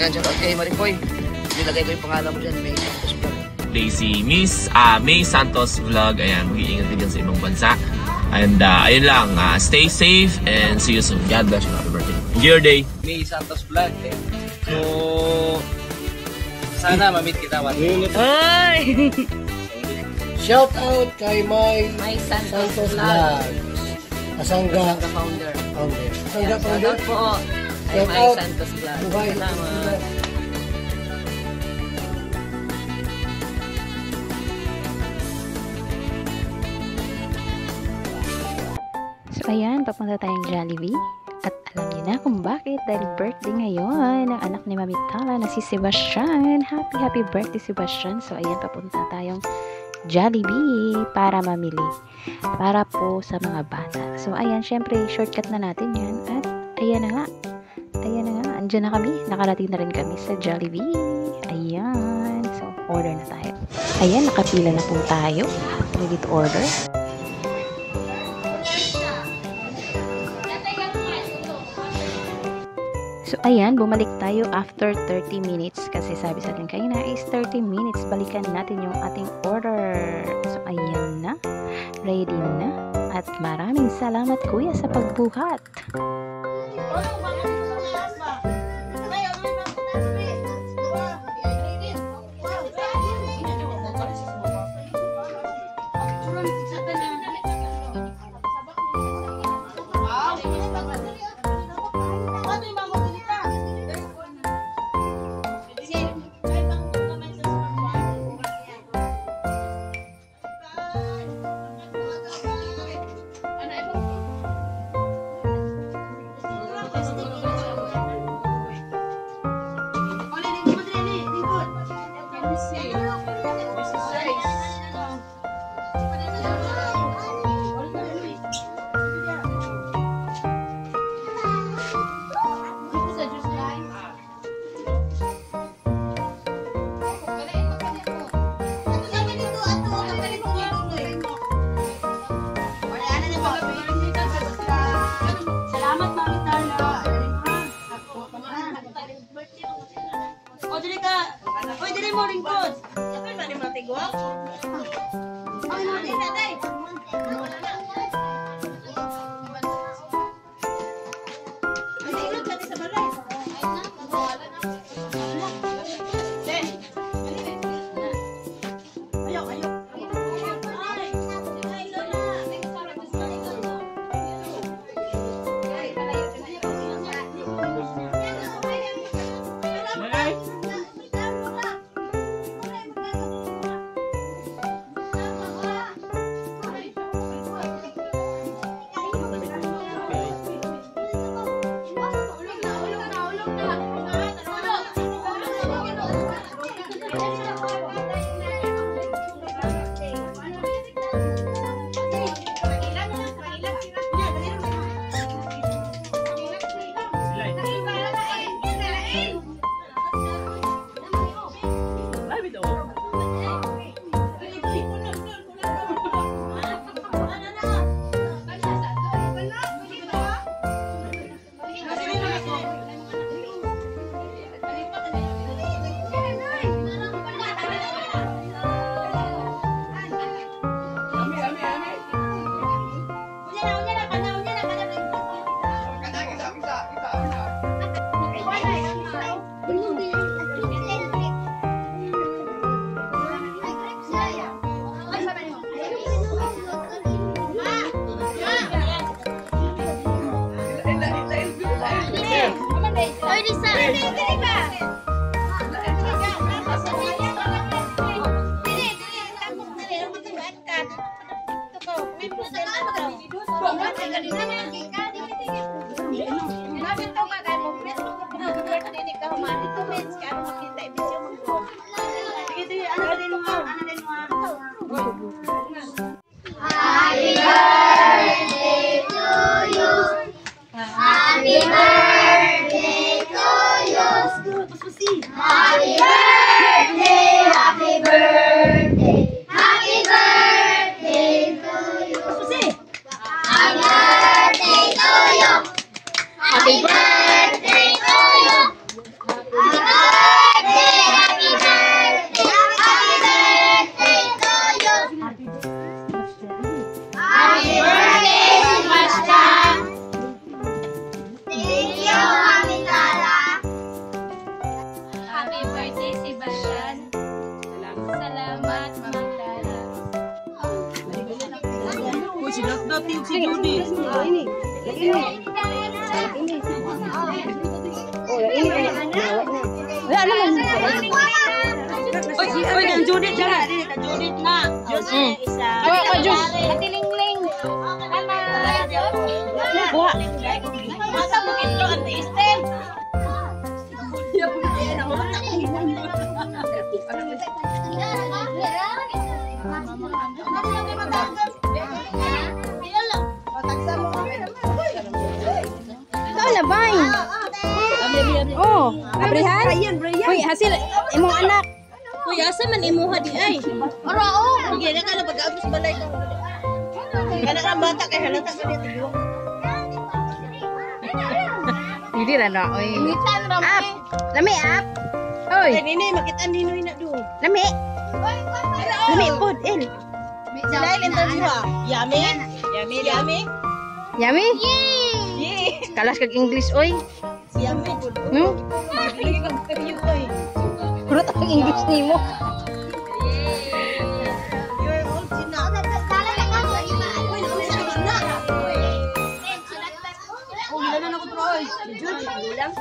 Yan, shoutout kay Maripoy. Nilagay ko yung pangalan mo dyan, May Santos Vlog. Si Miss May Santos Vlog. Ayan, mag-iingat din sa ibang bansa. And ayun lang, stay safe and see you soon. God bless you. Happy birthday. Enjoy your day. May Santos Vlog. So, sana ma-meet kita one day. Ay! Shout out kay May Santos Vlog. Asangga founder. Asangga founder Po. Ay Shout May out. Santos Vlog. Buhay. Salamat. So ayan, papunta tayong Jollibee. At alam niyo na kung bakit, dahil birthday ngayon ng anak ni Mami Tala na si Sebastian. Happy birthday Sebastian. So ayan, papunta tayong Jollibee para mamili. Para po sa mga bata. So ayan, syempre shortcut na natin yan. At ayan na nga. Andyan na kami. Nakarating na rin kami sa Jollibee. Ayan. So order na tayo. Ayan, nakapila na po tayo. Ready to order. So, ayan, bumalik tayo after 30 minutes kasi sabi sa atin kanina is 30 minutes. Balikan natin yung ating order. So, ayan na. Ready na. At maraming salamat, Kuya, sa pagbuhat. Happy birthday! si Dot yung si Judy. Wala naman. Oy, ang Judith dyan. Judith na. Jose, isa. Wala ka, Diyos. Matilingling. Buha. Masa mo ito, Ate Esther? Ikaw na, bay. Oh, abrihan? Uy, hasil, imong anak. Uy, asa man imuha di ay. Ora, oh. Sige, na ka na pag-agos balay ka. Kana ang bata kay halata ka dito. Hindi na na, oy. Up. Lami, up. Oy, Nini, makita ninoy na do. lami. Lami, pod, el. Dahil interview ha. Yummy? Yummy, yummy? Yummy? Yeah. Kalas kag English, oy. Yummy. Hmm? Pili kang interview oy. Kurot ang English nimo. You're old enough. Uy, nausin ka na. Oh, gila na ako troy. Judy, gulang.